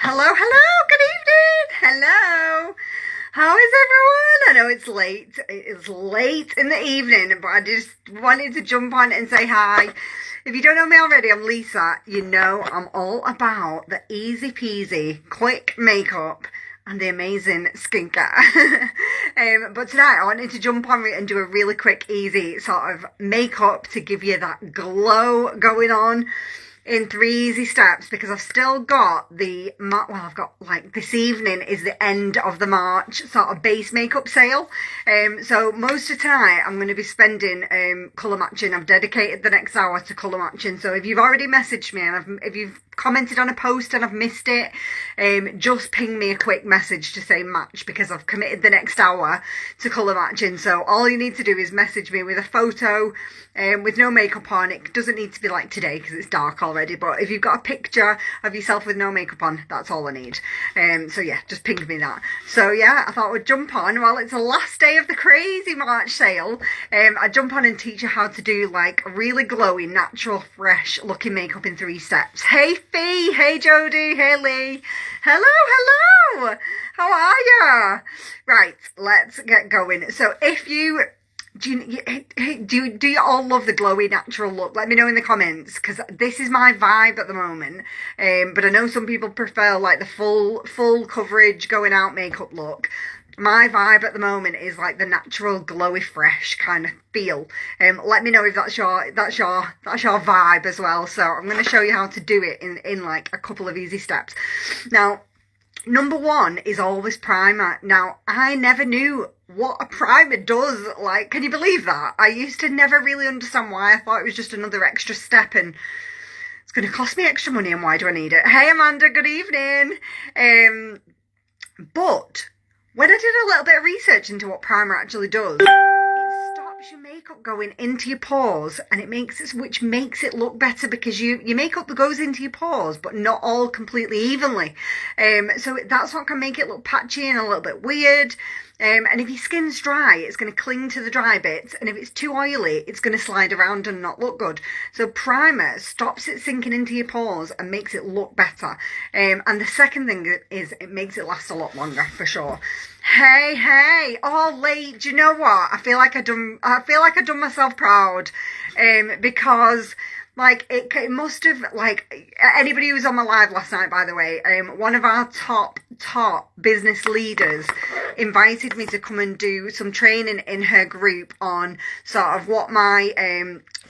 Hello, good evening. Hello. How is everyone? I know it's late. It's late in the evening, but I just wanted to jump on and say hi. If you don't know me already, I'm Lisa. You know I'm all about the easy peasy, quick makeup and the amazing skincare. But tonight I wanted to jump on it and do a really quick, easy sort of makeup to give you that glow going on in 3 easy steps, because I've still got I've got like this evening is the end of the March sort of base makeup sale. So most of tonight I'm going to be spending colour matching. I've dedicated the next hour to colour matching. So if you've already messaged me and if you've commented on a post and I've missed it, just ping me a quick message to say match, because I've committed the next hour to colour matching. So all you need to do is message me with a photo with no makeup on. It doesn't need to be like today because it's dark already, but if you've got a picture of yourself with no makeup on, that's all I need. So yeah, just ping me that. So yeah, I thought we'd jump on while it's the last day of the crazy March sale. I'd jump on and teach you how to do like really glowy, natural, fresh looking makeup in 3 steps. Hey Fee, hey Jodie, hey Lee. Hello. How are ya? Right, let's get going. So if you do you all love the glowy natural look? Let me know in the comments, because this is my vibe at the moment. But I know some people prefer like the full coverage going out makeup look. My vibe at the moment is like the natural glowy fresh kind of feel. Let me know if that's your vibe as well. So I'm going to show you how to do it in like a couple of easy steps. Now, number 1 is always primer. Now, I never knew what a primer does. Like, can you believe that? I used to never really understand why. I thought it was just another extra step and it's going to cost me extra money, and why do I need it? Hey Amanda, good evening. But when I did a little bit of research into what primer actually does, it stops your makeup going into your pores, and which makes it look better, because your makeup goes into your pores, but not all completely evenly. So that's what can make it look patchy and a little bit weird. And if your skin's dry, it's going to cling to the dry bits, and if it's too oily, it's going to slide around and not look good. So primer stops it sinking into your pores and makes it look better. And the second thing is it makes it last a lot longer, for sure. Hey, all late. Do you know what? I feel like I done myself proud, because like it must have, like, anybody who was on my live last night, by the way, one of our top business leaders invited me to come and do some training in her group on sort of what my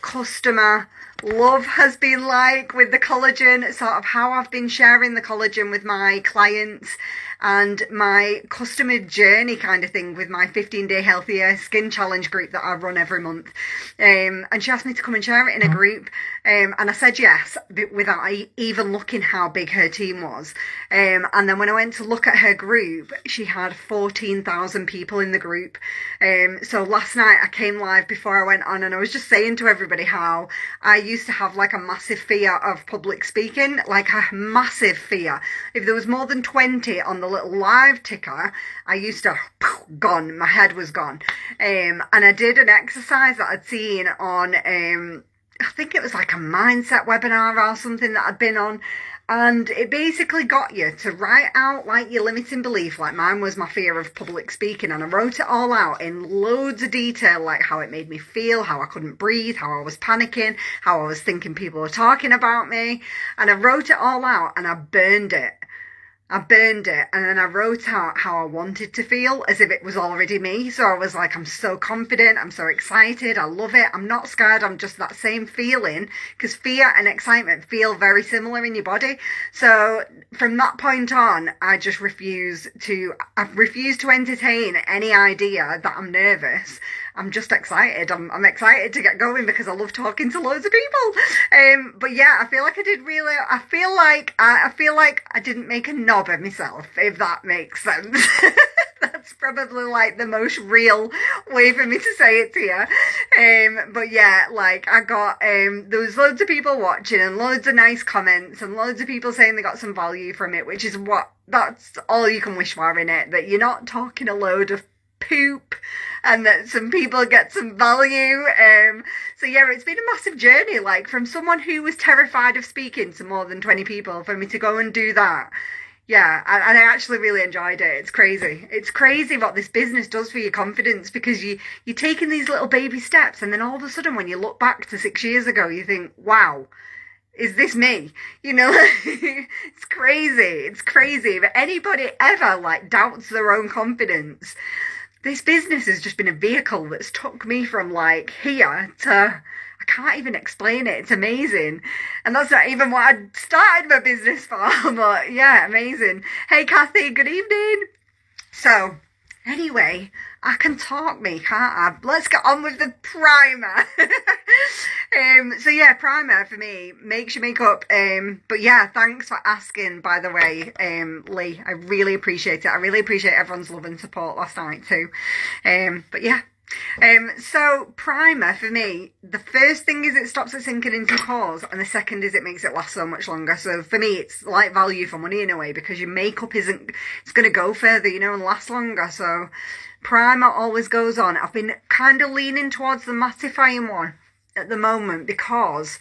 customer love has been like with the collagen, sort of how I've been sharing the collagen with my clients, and my customer journey kind of thing with my 15-day healthier skin challenge group that I run every month. And she asked me to come and share it in a group, and I said yes, without even looking how big her team was. And then when I went to look at her group, she had 14,000 people in the group. So last night I came live before I went on, and I was just saying to everybody how I used to have like a massive fear of public speaking, like a massive fear. If there was more than 20 on the little live ticker, I used to gone, my head was gone. And I did an exercise that I'd seen on I think it was like a mindset webinar or something that I'd been on, and it basically got you to write out like your limiting belief. Like mine was my fear of public speaking, and I wrote it all out in loads of detail, like how it made me feel, how I couldn't breathe, how I was panicking, how I was thinking people were talking about me, and I wrote it all out and I burned it. And then I wrote out how I wanted to feel, as if it was already me. So I was like, I'm so confident, I'm so excited, I love it, I'm not scared, I'm just that same feeling, because fear and excitement feel very similar in your body. So from that point on, I refuse to entertain any idea that I'm nervous. I'm just excited. I'm excited to get going because I love talking to loads of people. But yeah, I feel like I didn't make a knob of myself, if that makes sense. That's probably like the most real way for me to say it to you. But yeah, like I got, there was loads of people watching and loads of nice comments and loads of people saying they got some value from it, which is that's all you can wish for in it, that you're not talking a load of poop and that some people get some value. So yeah, it's been a massive journey, like from someone who was terrified of speaking to more than 20 people, for me to go and do that. Yeah, and I actually really enjoyed it. It's crazy. It's crazy what this business does for your confidence, because you're taking these little baby steps, and then all of a sudden when you look back to 6 years ago, you think, wow, is this me? You know, it's crazy. It's crazy. If anybody ever like doubts their own confidence, this business has just been a vehicle that's took me from like here to, I can't even explain it. It's amazing. And that's not even what I started my business for, but yeah, amazing. Hey, Kathy, good evening. So, anyway, I can talk me, can't I? Let's get on with the primer. So yeah, primer for me makes your makeup. But yeah, thanks for asking, by the way, Lee. I really appreciate it. I really appreciate everyone's love and support last night too. But yeah. So primer for me, the first thing is it stops it sinking into your pores, and the second is it makes it last so much longer. So for me, it's like value for money in a way, because your makeup it's going to go further, you know, and last longer. So primer always goes on. I've been kind of leaning towards the mattifying one at the moment, because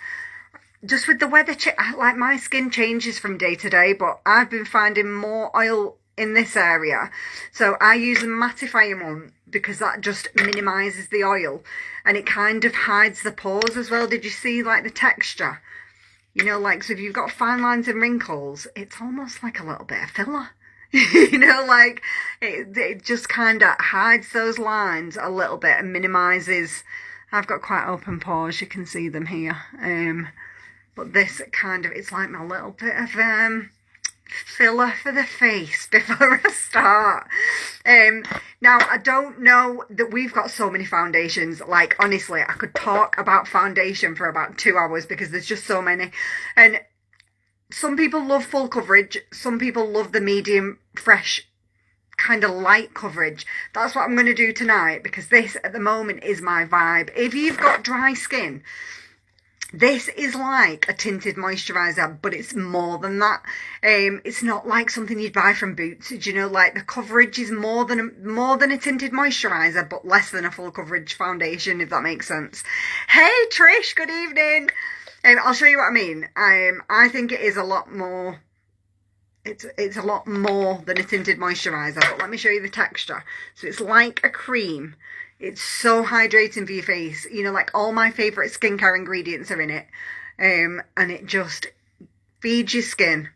just with the weather, like my skin changes from day to day, but I've been finding more oil in this area, so I use a mattifying one because that just minimises the oil, and it kind of hides the pores as well. Did you see like the texture? You know, like, so if you've got fine lines and wrinkles, it's almost like a little bit of filler. You know, like it just kind of hides those lines a little bit and minimises. I've got quite open pores, you can see them here, but this kind of, it's like my little bit of filler for the face before I start. Now, I don't know that we've got so many foundations. Like, honestly, I could talk about foundation for about 2 hours because there's just so many. And some people love full coverage. Some people love the medium, fresh, kind of light coverage. That's what I'm going to do tonight, because this at the moment is my vibe. If you've got dry skin, this is like a tinted moisturiser, but it's more than that. It's not like something you'd buy from Boots. You know, like the coverage is more than a tinted moisturiser, but less than a full coverage foundation, if that makes sense. Hey Trish, good evening. I'll show you what I mean. I think it is a lot more. It's a lot more than a tinted moisturiser, but let me show you the texture. So it's like a cream. It's so hydrating for your face. You know, like all my favourite skincare ingredients are in it. And it just feeds your skin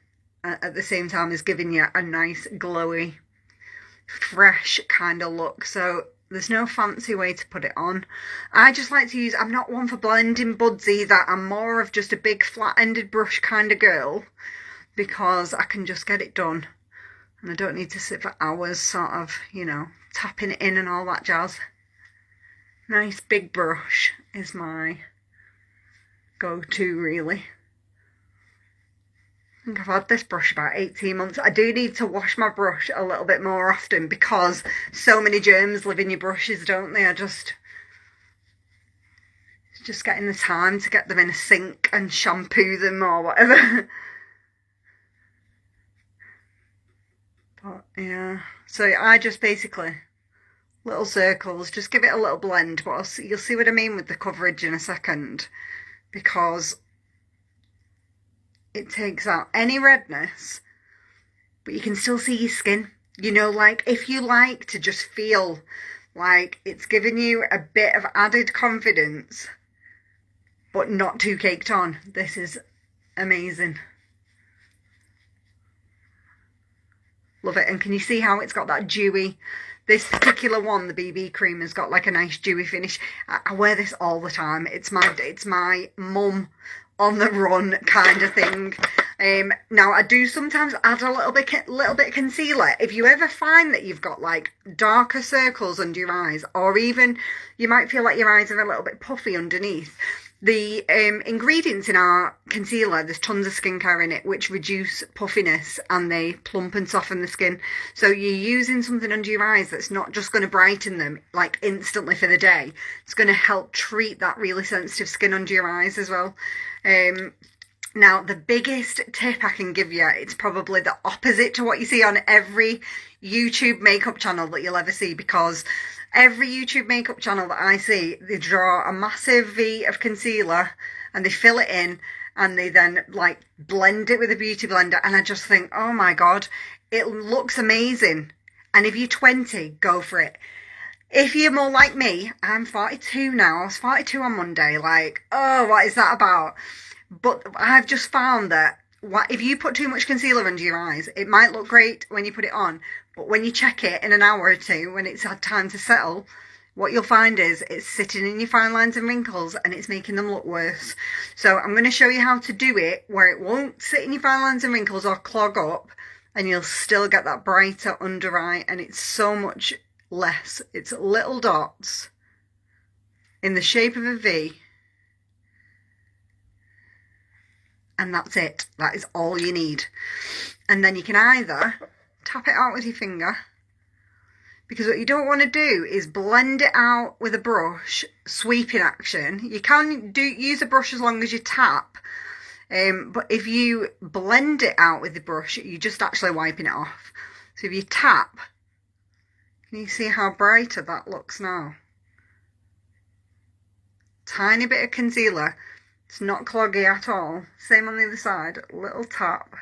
at the same time as giving you a nice, glowy, fresh kind of look. So there's no fancy way to put it on. I just like to use, I'm not one for blending buds either. I'm more of just a big flat-ended brush kind of girl, because I can just get it done. And I don't need to sit for hours sort of, you know, tapping it in and all that jazz. Nice big brush is my go-to, really. I think I've had this brush about 18 months. I do need to wash my brush a little bit more often, because so many germs live in your brushes, don't they? It's just getting the time to get them in a sink and shampoo them or whatever. But yeah, so I just basically, little circles, just give it a little blend, but you'll see what I mean with the coverage in a second, because it takes out any redness, but you can still see your skin. You know, like if you like to just feel like it's giving you a bit of added confidence, but not too caked on, this is amazing. Love it. And can you see how it's got that dewy, this particular one, the BB cream, has got like a nice dewy finish. I wear this all the time. It's my mum on the run kind of thing. Now I do sometimes add a little bit concealer. If you ever find that you've got like darker circles under your eyes, or even you might feel like your eyes are a little bit puffy underneath, the ingredients in our concealer, there's tons of skincare in it which reduce puffiness and they plump and soften the skin. So you're using something under your eyes that's not just going to brighten them like instantly for the day. It's going to help treat that really sensitive skin under your eyes as well. Now, the biggest tip I can give you, it's probably the opposite to what you see on every YouTube makeup channel that you'll ever see, because every YouTube makeup channel that I see, they draw a massive V of concealer and they fill it in, and they then like blend it with a beauty blender, and I just think, oh my God, it looks amazing. And if you're 20, go for it. If you're more like me, I'm 42 now. I was 42 on Monday. Like, oh, what is that about? But I've just found that if you put too much concealer under your eyes, it might look great when you put it on, but when you check it in an hour or two, when it's had time to settle, what you'll find is it's sitting in your fine lines and wrinkles, and it's making them look worse. So I'm going to show you how to do it where it won't sit in your fine lines and wrinkles or clog up, and you'll still get that brighter under eye, and it's so much less. It's little dots in the shape of a V. And that's it. That is all you need. And then you can either tap it out with your finger, because what you don't want to do is blend it out with a brush, sweeping action. You can use a brush as long as you tap, but if you blend it out with the brush, you're just actually wiping it off. So if you tap, can you see how brighter that looks now? Tiny bit of concealer. It's not cloggy at all. Same on the other side. Little tap.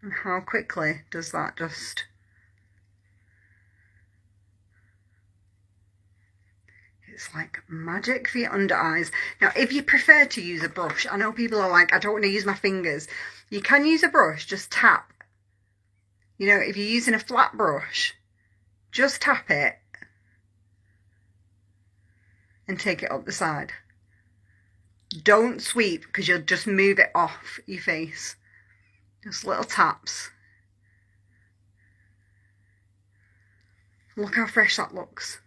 And how quickly does that just... It's like magic for your under eyes. Now, if you prefer to use a brush, I know people are like, I don't want to use my fingers. You can use a brush, just tap. You know, if you're using a flat brush, just tap it and take it up the side. Don't sweep, because you'll just move it off your face. Just little taps. Look how fresh that looks.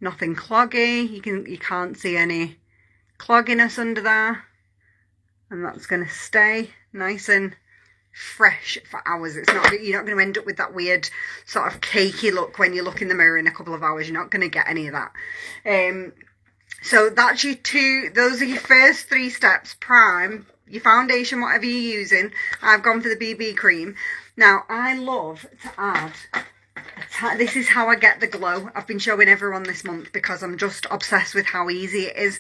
Nothing cloggy. You can't see any clogginess under there. And that's going to stay nice and fresh for hours. You're not going to end up with that weird sort of cakey look when you look in the mirror in a couple of hours. You're not going to get any of that. So that's those are your first 3 steps. Prime, your foundation, whatever you're using. I've gone for the BB cream. Now, I love to add, this is how I get the glow. I've been showing everyone this month because I'm just obsessed with how easy it is.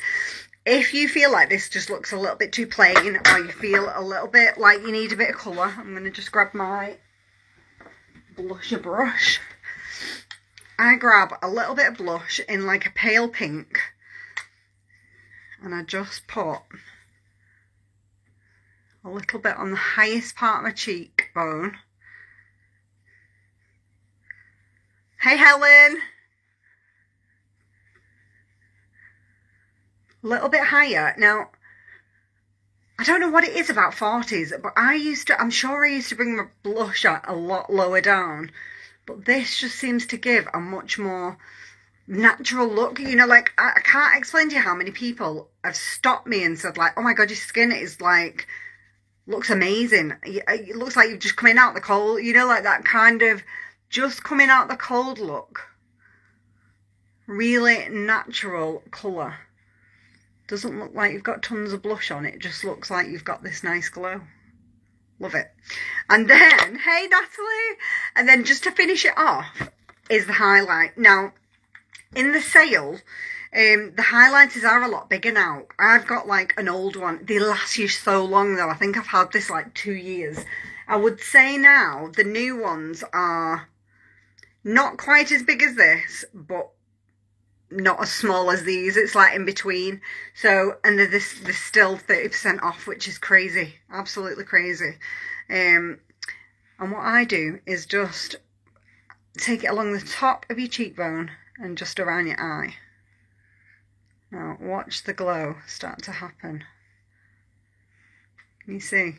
If you feel like this just looks a little bit too plain, or you feel a little bit like you need a bit of colour, I'm going to just grab my blusher brush. I grab a little bit of blush in like a pale pink, and I just put a little bit on the highest part of my cheekbone. Hey Helen! A little bit higher. Now, I don't know what it is about 40s, but I'm sure I used to bring my blush out a lot lower down. But this just seems to give a much more natural look. You know, like, I can't explain to you how many people have stopped me and said, like, oh my God, your skin is like, looks amazing. It looks like you've just coming out the cold. You know, like that kind of just coming out the cold look. Really natural colour. Doesn't look like you've got tons of blush on. It just looks like you've got this nice glow. Love it. And then, hey Natalie, and then just to finish it off is the highlight. Now, in the sale, the highlighters are a lot bigger now. I've got like an old one. They last you so long though. I think I've had this like 2 years. I would say now the new ones are not quite as big as this, but not as small as these. It's like in between. So, and they're still 30% off, which is crazy. Absolutely crazy. And what I do is just take it along the top of your cheekbone and just around your eye. Now watch the glow start to happen. Can you see?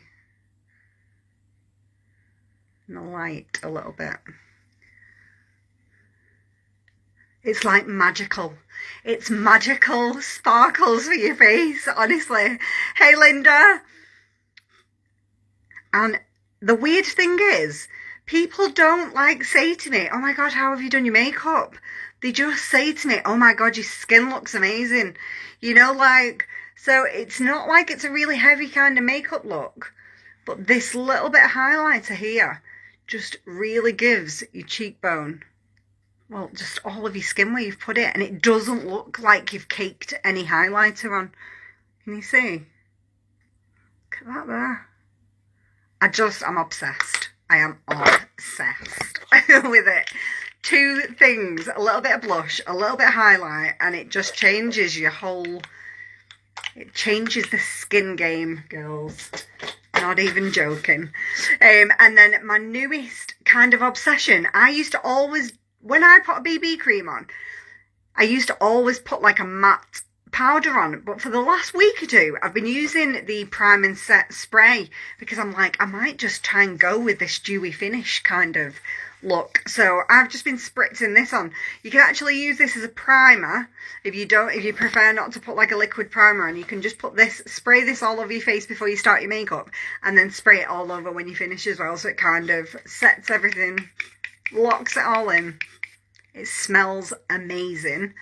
And the light a little bit. It's like magical. It's magical sparkles for your face, honestly. Hey, Linda. And the weird thing is, people don't like say to me, oh my God, how have you done your makeup? They just say to me, oh my God, your skin looks amazing. You know, like, so it's not like it's a really heavy kind of makeup look. But this little bit of highlighter here just really gives your cheekbone well, just all of your skin where you've put it, and it doesn't look like you've caked any highlighter on. Can you see? Look at that there. I'm obsessed. I am obsessed with it. 2 things, a little bit of blush, a little bit of highlight, and it just changes it changes the skin game, girls. Not even joking. And then my newest kind of obsession, I used to always, when I put a BB cream on, I used to always put like a matte powder on, but for the last week or 2 I've been using the Prime and Set spray because I'm like, I might just try and go with this dewy finish kind of look. So I've just been spritzing this on. You can actually use this as a primer if you prefer not to put like a liquid primer on. You can just spray this all over your face before you start your makeup, and then spray it all over when you finish as well, so it kind of sets everything, locks it all in. It smells amazing.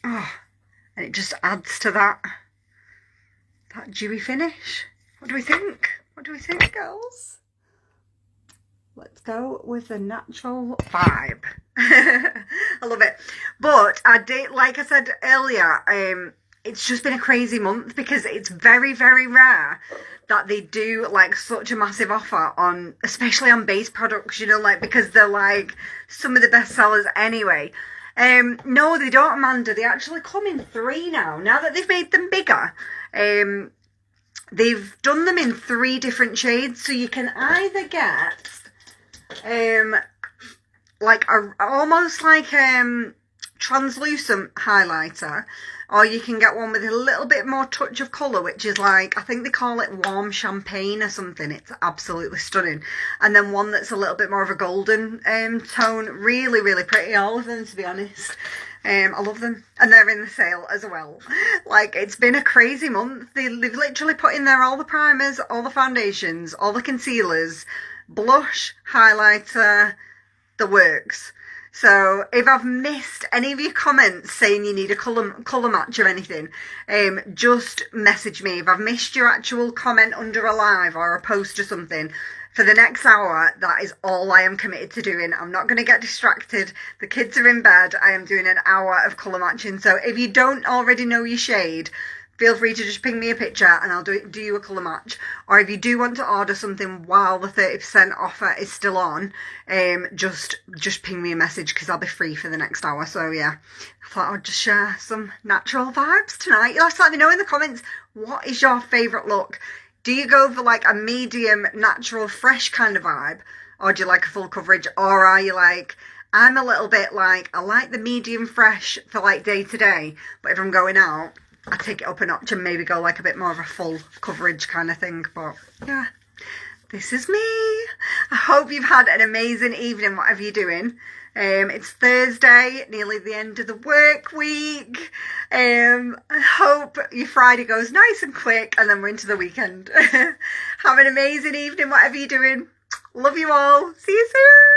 Oh, and it just adds to that dewy finish. What do we think? What do we think, girls? Let's go with the natural vibe. I love it. But I did, like I said earlier, it's just been a crazy month because it's very, very rare that they do like such a massive offer on, especially on base products, you know, like because they're like some of the best sellers anyway. No, they don't, Amanda. They actually come in 3 now. Now that they've made them bigger, they've done them in 3 different shades. So you can either get like almost like translucent highlighter, or you can get one with a little bit more touch of colour, which is like, I think they call it warm champagne or something. It's absolutely stunning. And then one that's a little bit more of a golden tone. Really, really pretty, all of them, to be honest. I love them, and they're in the sale as well. Like, it's been a crazy month. They've literally put in there all the primers, all the foundations, all the concealers, blush, highlighter, the works. So if I've missed any of your comments saying you need a colour match or anything, just message me. If I've missed your actual comment under a live or a post or something, for the next hour, that is all I am committed to doing. I'm not going to get distracted. The kids are in bed. I am doing an hour of colour matching. So if you don't already know your shade, feel free to just ping me a picture and I'll do you a colour match. Or if you do want to order something while the 30% offer is still on, just ping me a message because I'll be free for the next hour. So yeah, I thought I'd just share some natural vibes tonight. You'll have to let me know in the comments, what is your favourite look? Do you go for like a medium, natural, fresh kind of vibe? Or do you like a full coverage? Or are you like, I'm a little bit like, I like the medium fresh for like day to day, but if I'm going out, I take it up a notch and maybe go like a bit more of a full coverage kind of thing. But yeah, this is me. I hope you've had an amazing evening, whatever you're doing. It's Thursday, nearly the end of the work week. I hope your Friday goes nice and quick and then we're into the weekend. Have an amazing evening, whatever you're doing. Love you all. See you soon.